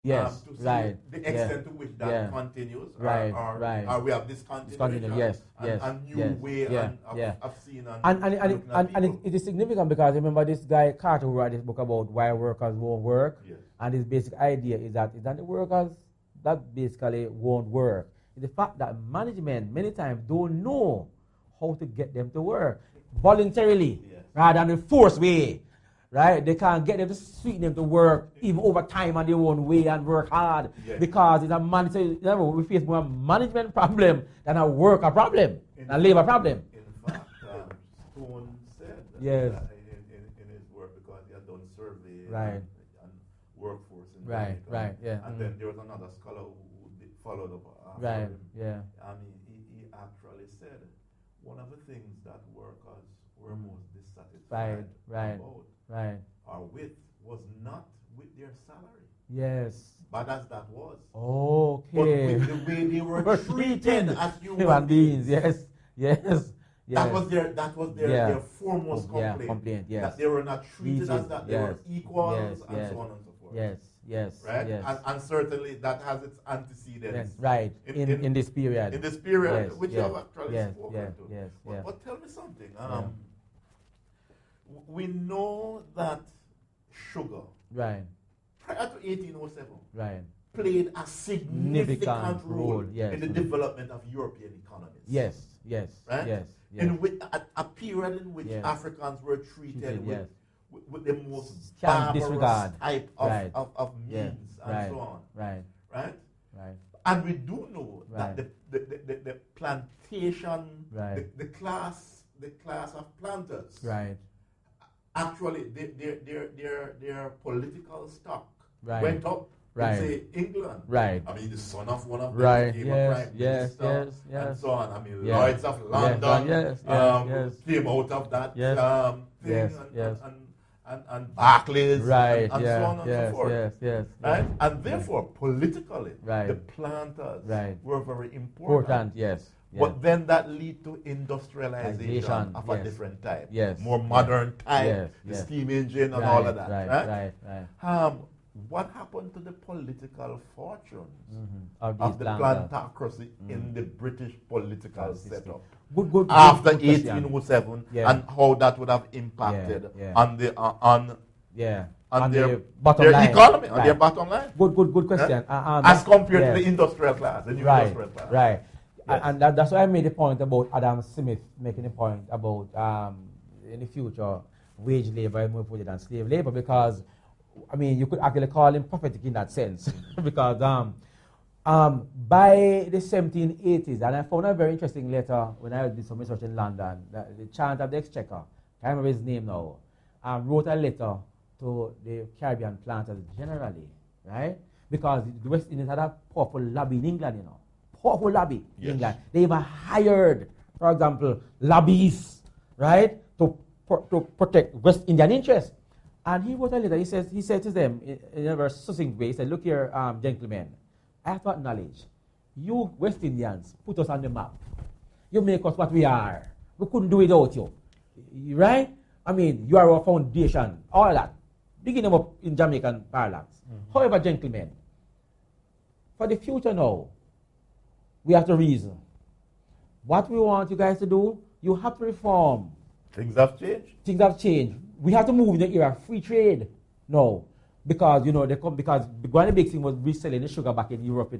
Yes, to see right. the extent to which that continues, Right, or right. we have discontinuation, Yes, yes, and new yes, way yeah, of seeing and it is significant because remember this guy Carter who wrote this book about why workers won't work, yes. And his basic idea is that it's not the workers that basically won't work. It's the fact that management many times don't know how to get them to work voluntarily, yes, rather than the forced way. Right? They can't get them to sweeten them to work even over time on their own way and work hard, yes, because it's a we face more management problem than a worker problem, a labor problem. In fact, Stone said yes. that in his work, because he had done survey right. and workforce in right, Jamaica, right, yeah. And then there was another scholar who followed up after right, him. yeah. And he actually said one of the things that workers were most dissatisfied about or with was not with their salary. Yes. Bad as that was. Okay. But with the way they were treated as human beings. Yes. Yes. That was their foremost complaint. Yes. That they were not treated as that. They were equals and so on and so forth. Yes. Right? Yes. And certainly that has its antecedents. Right. In this period. In this period, which you have actually spoken to. Yes. But tell me something. We know that sugar, right, prior to 1807, right, played a significant role in the development of European economies. Yes. Right? Yes. In which, a period in which Africans were treated with the most barbarous type of means and so on. Right? And we do know that the plantation, the class of planters, actually their political stock went up. Say England. I mean, the son of one of them became a prime minister and so on. I mean, Lloyds of London came out of that thing, and Barclays, and so on and so forth. Right? And therefore, politically, the planters were very important. But then that lead to industrialization of a different type, more modern type, the steam engine and all of that. Right? What happened to the political fortunes of the plantocracy in the British political setup after 1807, and how that would have impacted on their economy, on their bottom line? Good question. As compared to the industrial class, the new industrial class. Right. Yes. And that's why I made the point about Adam Smith making the point about in the future wage labor is more important than slave labor, because I mean, you could actually call him prophetic in that sense. Because by the 1780s, and I found a very interesting letter when I did some research in London, the Chancellor of the Exchequer, I can't remember his name now, wrote a letter to the Caribbean planters generally, right? Because the West Indies had a powerful lobby in England, Powerful lobby in England. They even hired, for example, lobbyists, right, to protect West Indian interests. And he wrote a letter. He said to them in a very succinct way, he said, "Look here, gentlemen, I have to acknowledge, you West Indians put us on the map. You make us what we are. We couldn't do without you. Right? I mean, you are our foundation, all of that. Beginning up in Jamaican parlance. However, gentlemen, for the future now, we have to reason. What we want you guys to do, you have to reform. Things have changed. We have to move in the era of free trade now, because because one of the big thing was reselling the sugar back in Europe,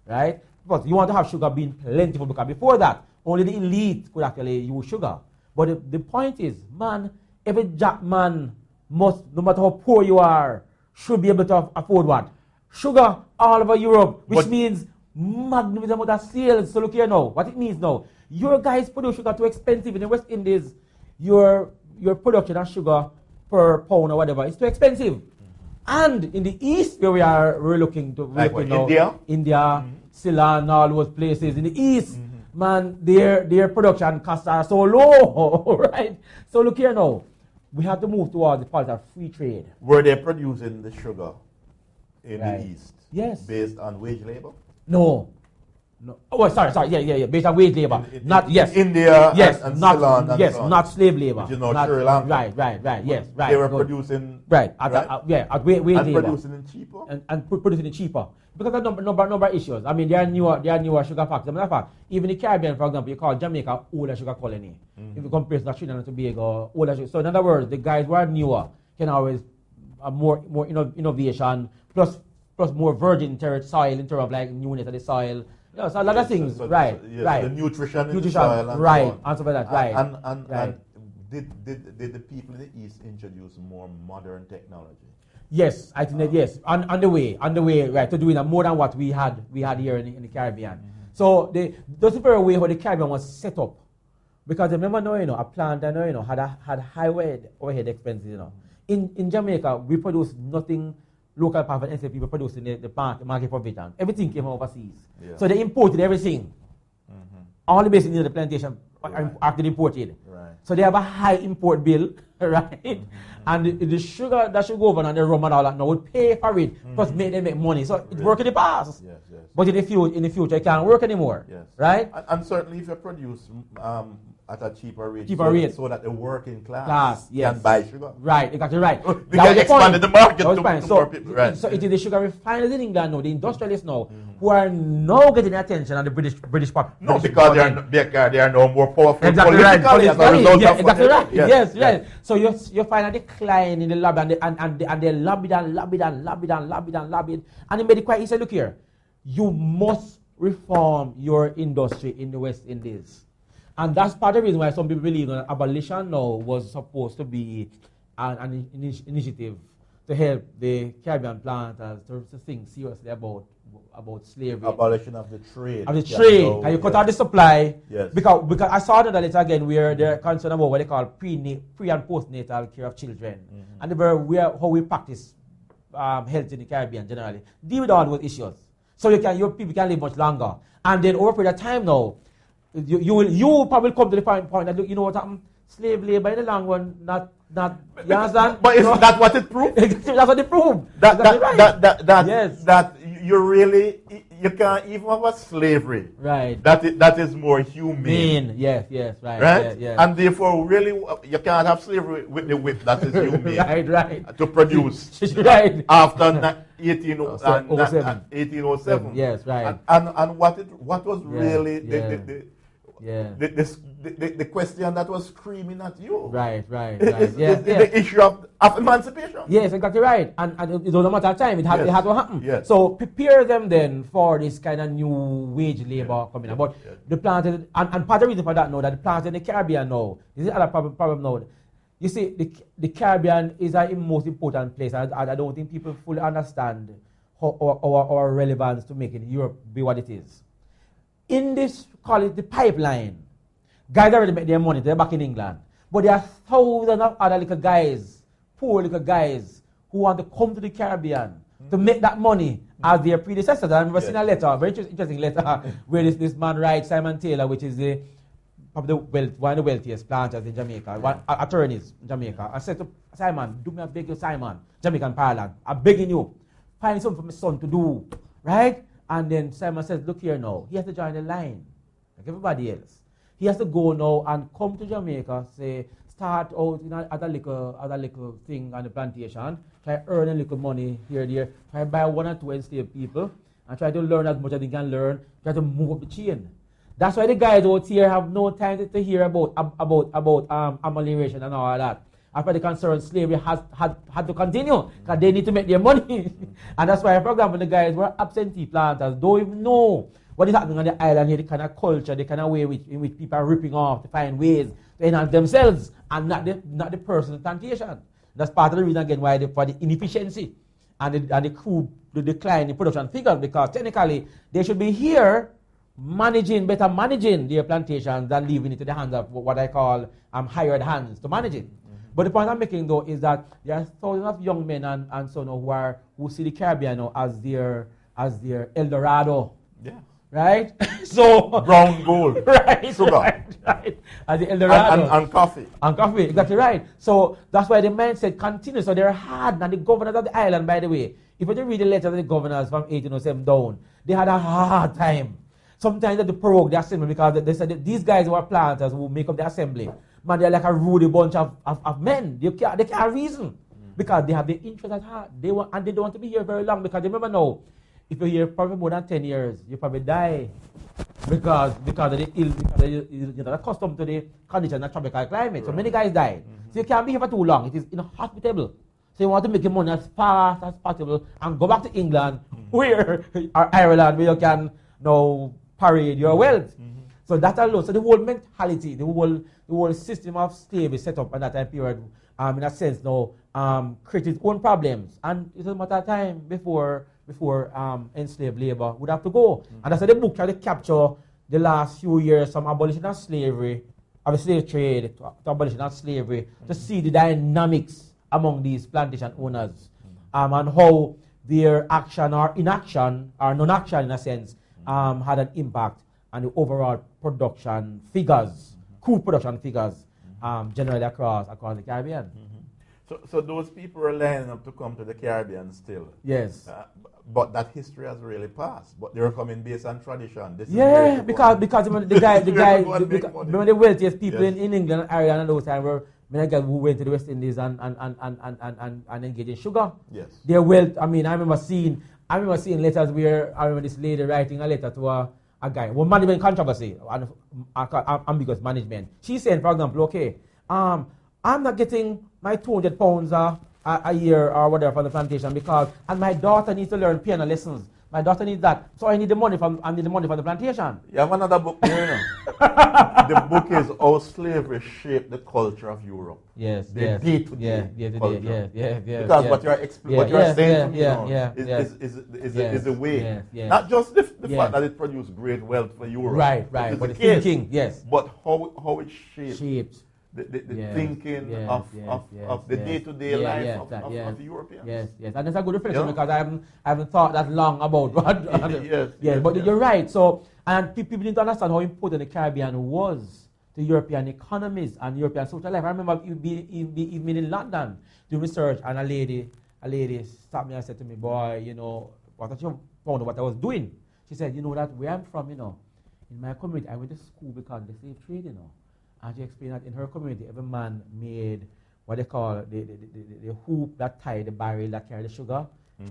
right? But you want to have sugar being plentiful, because before that, only the elite could actually use sugar. But the point is, man, every jack man must, no matter how poor you are, should be able to afford what? Sugar all over Europe, which means magnificent amount of sales. So look here now, what it means now, your guys produce sugar too expensive in the West Indies. Your production of sugar per pound or whatever is too expensive. And in the East, where we're looking now, India, Ceylon, all those places in the East, man, their production costs are so low, right? So look here now, we have to move towards the part of free trade. Were they producing the sugar in the East? Yes. Based on wage labor? No. No. Oh, sorry. Yeah. Based on wage labor. Not yes. India. Yes. And not Ceylon and yes. so on. Not slave labor. Which is now not, Sri Lanka. Right. Yes. Right. They were good. producing. Right. At wage labor. And producing it cheaper. And producing it cheaper because of number of issues. I mean, there are newer sugar factories. As a matter of fact, even in the Caribbean, for example, you call Jamaica older sugar colony. If you compare to Trinidad and Tobago, older sugar. So in other words, the guys who are newer can always more innovation plus more virgin soil in terms of like newness of the soil. So a lot of things, right. The nutrition in the soil and right, so on. and stuff like that, right. And did the people in the East introduce more modern technology? Yes, I think that yes, on the way, right, to doing more than what we had here in the Caribbean. So that's the very way how the Caribbean was set up, because remember now, a plant had high overhead expenses. In Jamaica, we produce nothing local part and people producing the market provision. Everything came from overseas. Yeah. So they imported everything. All the basic in the plantation are actually imported. Right. So they have a high import bill, right? And the sugar that should go over and the rum and all that now would pay for it, plus make them make money. So it worked in the past. Yes. But in the future it can't work anymore. Yes. Right? And certainly if you produce at a cheaper rate, so that the working class can buy sugar. Right, exactly right. They can expand the market to more people. Right. So it is the sugar refiners in England now, the industrialists now, who are now getting attention on the British part. No, because they are now more powerful. Exactly right. Exactly right. Yes. Yes. So you find a decline in the lobby, and they lobbied. And they made it quite easy. Look here, you must reform your industry in the West Indies. And that's part of the reason why some people believe that abolition now was supposed to be an initiative to help the Caribbean planters to think seriously about slavery. Abolition of the trade. And you cut out the supply. Yes. Because I saw that later again where they're concerned about what they call pre and postnatal care of children. And how we practice health in the Caribbean generally. Deal with all those issues. So your people can live much longer. And then over a period of time now, you probably come to the point that, look, you know what happened? Slave labor in the long run, not you understand? But isn't that what it proved? That's what it proved. That you can't even have a slavery. Right. That is more humane. Yes, right. Right? Yes. And therefore, really, you can't have slavery with the whip that is humane. right. To produce. right. After 1807. Yes, right. And what was really the question that was screaming at you. Right. The issue of emancipation. Yes, exactly right. And it was a matter of time. It had to happen. Yes. So prepare them then for this kind of new wage labor coming up. But the planted, and part of the reason for that now, that the planted in the Caribbean now, this is another problem now. You see, the Caribbean is a most important place. I don't think people fully understand our relevance to making Europe be what it is. In this, call it the pipeline, guys already make their money, they're back in England. But there are thousands of other little guys, poor little guys, who want to come to the Caribbean to make that money as their predecessors. I remember seeing a letter, a very interesting letter, where this man writes, Simon Taylor, which is one of the wealthiest planters in Jamaica, attorneys in Jamaica. I said to Simon, do me a beg you, Simon, Jamaican parlance, I'm begging you, find something for my son to do, right? And then Simon says, look here now, he has to join the line, like everybody else. He has to go now and come to Jamaica, start out at a little thing on the plantation, try earn a little money here, there, try buy one or two enslaved people, and try to learn as much as they can learn, try to move up the chain. That's why the guys out here have no time to hear about amelioration and all that. As far as the concerned, slavery had to continue because they need to make their money. And that's why, for example, the guys were absentee planters, don't even know what is happening on the island here, the kind of culture, the kind of way in which people are ripping off to find ways to enhance themselves and not the personal plantation. That's part of the reason again why for the inefficiency and the decline in production figures, because technically they should be here better managing their plantations than leaving it to the hands of what I call hired hands to manage it. But the point I'm making though is that there are thousands of young men and so on who see the Caribbean now as their El Dorado. Yeah. Right? So brown gold. Right. Sugar. Right. As the El Dorado. And coffee. And coffee, exactly right. So that's why the mindset continues. So they're hard. And the governors of the island, by the way, if you read the letters of the governors from 1807 down, they had a hard time. sometimes they prorogue the assembly because they said that these guys who are planters who make up the assembly, man, they're like a rude bunch of men. They can't reason because they have their interest at heart. They don't want to be here very long because remember now, if you're here probably more than 10 years, you probably die because of the ill, because you're not accustomed to the conditions of tropical climate. So many guys die. So you can't be here for too long. It is inhospitable. So you want to make your money as fast as possible and go back to England, or Ireland, where you can now parade your wealth. So that alone, so the whole mentality, the whole system of slavery set up at that time period, in a sense now, created its own problems. And it was a matter of time before enslaved labor would have to go. And that's why the book tried to capture the last few years from abolition of slavery, of the slave trade, to abolition of slavery, to see the dynamics among these plantation owners, and how their action or inaction, or non-action in a sense, had an impact on the overall production figures, crude production figures, generally across the Caribbean. So those people are lining up to come to the Caribbean still. Yes. But that history has really passed. But they're coming based on tradition. Because when the wealthiest people in England, Ireland, and those times were many guys who went to the West Indies and engaged in sugar. Yes. Their wealth. I mean, I remember seeing letters where I remember this lady writing a letter to a guy. Well, management controversy, ambiguous management. She's saying, for example, okay, I'm not getting my 200 pounds a year or whatever from the plantation and my daughter needs to learn piano lessons. My daughter needs that. So I need the money from the plantation. You have another book here, you know. The book is How Slavery Shaped the Culture of Europe. Yes, the yes. day-to-day culture. Yeah. Because what you're saying to me is the way. Not just the fact that it produced great wealth for Europe. Right. But the thinking, yes. But how it shaped the thinking of the day-to-day life of the Europeans. Yes. And that's a good reflection because I haven't thought that long about what. But you're right. So, and people need to understand how important the Caribbean was to European economies and European social life. I remember even in London doing research, and a lady stopped me and said to me, "Boy, you know, what you found out what I was doing?" She said, "You know that where I'm from, you know, in my community, I went to school because of the slave trade, you know." And she explained that in her community, every man made what they call the hoop that tied the barrel that carried the sugar.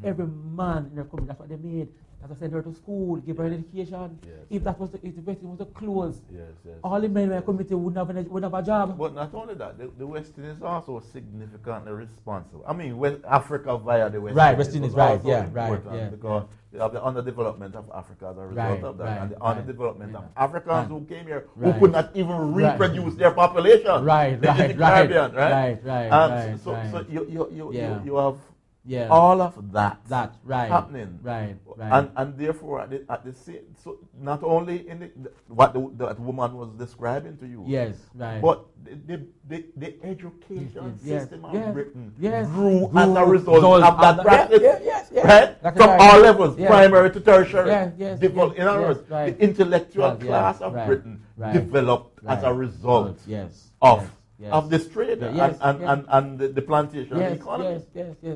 Every man in her community, that's what they made. That's why sent her to school, give her an education. If that was the West was the clothes, all the men in my community wouldn't have a job. But not only that, the West Indies is also significantly responsible. I mean, West Africa via the West Indies. Right, West Indies, right, because they have the underdevelopment of Africa as a result of that, and the underdevelopment of Africans who came here who could not even reproduce their population in the Caribbean, right? So you have all of that happening, and therefore at the same, so not only in what that woman was describing to you, but the education system of Britain grew as a result of that practice, right? From all levels, primary to tertiary. In other words, the intellectual class of Britain developed as a result of this trade and the plantation economy.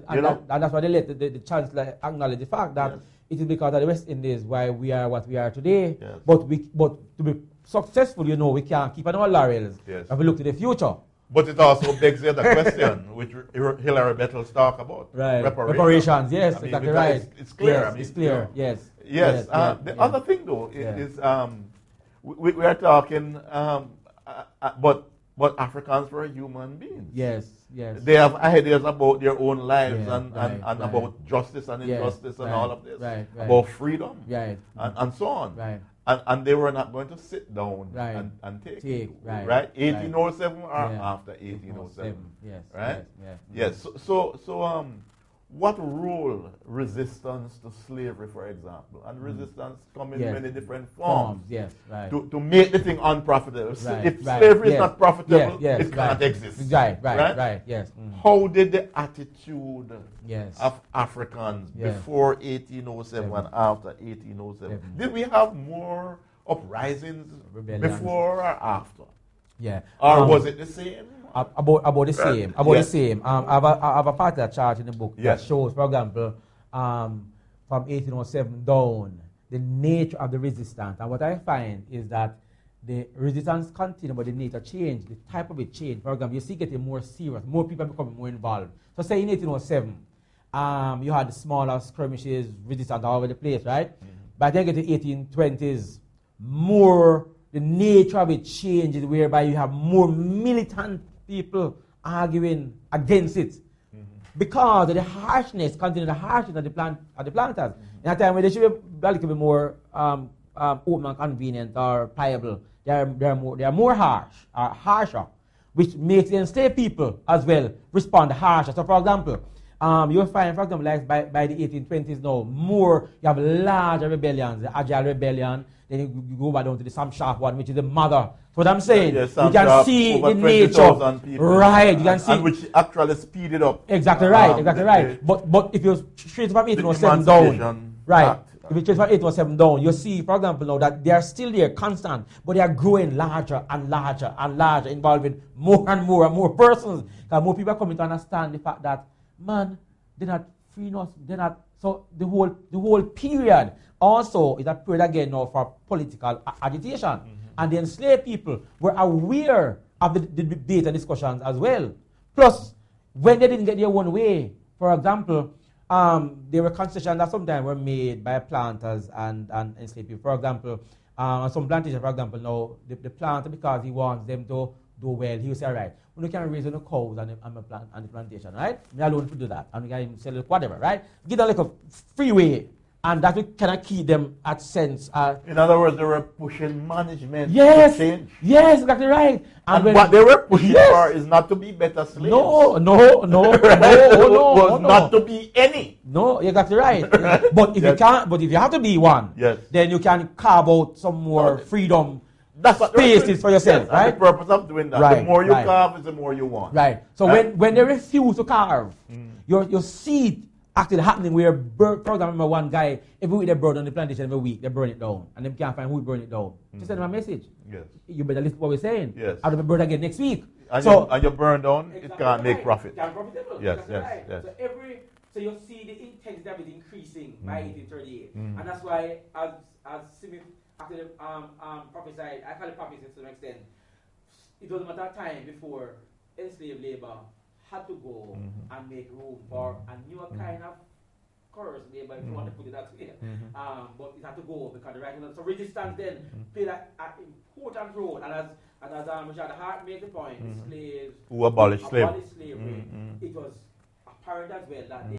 And that's why they let the Chancellor acknowledge the fact that it is because of the West Indies why we are what we are today. But to be successful, you know, we can't keep on our laurels if we look to the future. But it also begs the other question, which Hilary Bettles talk about. Reparations, yes, I mean, exactly right. It's clear. Yes, it's clear, Yes. The other thing, though, is we are talking, but Africans were human beings. Yes. They have ideas about their own lives and about justice and injustice and all of this, about freedom and so on. And they were not going to sit down and take it. 1807 or after 1807. Yes. So what role resistance to slavery, for example, and resistance come in many different forms. To make the thing unprofitable. If slavery is not profitable, it can't exist. Right. How did the attitude of Africans before 1807 and after 1807? Did we have more uprisings before or after? Or was it the same? About the same. The same. I have a part of that chart in the book that shows, for example, from 1807 down, the nature of the resistance. And what I find is that the resistance continues, but the nature change, the type of it change. For example, you see getting more serious, more people becoming more involved. So say in 1807, you had the smaller skirmishes, resistance all over the place, right? By the time you get to 1820s, more the nature of it changes, whereby you have more militant people arguing against it. Because of the harshness, continue the harshness of the planters. In a time where they should be a little bit more open and convenient or pliable, they are more harsher, which makes the enslaved people as well respond harsher. So, for example, you'll find, for example, like by the 1820s now, you have larger rebellions, the Agile Rebellion, then you go back down to the Sam Sharp one, which is the mother. So what I'm saying, you can see the nature, right? You can see, and which actually speeded up. Exactly right, exactly right. But if you straight from 1807 down, right? If you trace from 1807 down, you see, for example, now that they are still there, constant, but they are growing larger and larger and larger, involving more and more and more persons. Because more people are coming to understand the fact that, man, they're not freeing us, they're not. So the whole period also is a period again now for political agitation. And the enslaved people were aware of the debate and discussions as well. Plus, when they didn't get their own way, for example, there were concessions that sometimes were made by planters and enslaved people. For example, on some plantation, for example, now the planter, because he wants them to do well, he will say, all right, we can raise the cows on the plantation, right? Me alone to do that, and we can sell it, whatever, right? Give them like a freeway, and that will kind of keep them at sense. In other words, they were pushing management to change. Yes, exactly right. And what they were pushing for is not to be better slaves. No, not to be any. No, exactly right. But if you can't, but if you have to be one, then you can carve out some more freedom. That's spaces for yourself, right? The purpose of doing that. Right, the more you carve is the more you want. Right. So when they refuse to carve, you see it actually happening where, for example, I remember one guy, every week they burn on the plantation, every week they burn it down. And they can't find who burn it down. Just send them a message. Yes. You better listen to what we're saying. Yes. I'll be burned again next week. And you burn down, exactly, it can't make profit. It can't profitable. Yes, yes. So you see the intensity of it increasing by 1838. And that's why, as Smith actually prophesied, I call it prophecy to an extent, it was a matter of time before enslaved labor had to go and make room for a newer kind of coerced labor, if you want to put it that way. But it had to go because the right. So resistance then played an important role. And as Richard Hart made the point, the slaves who abolished slavery. It was apparent as well that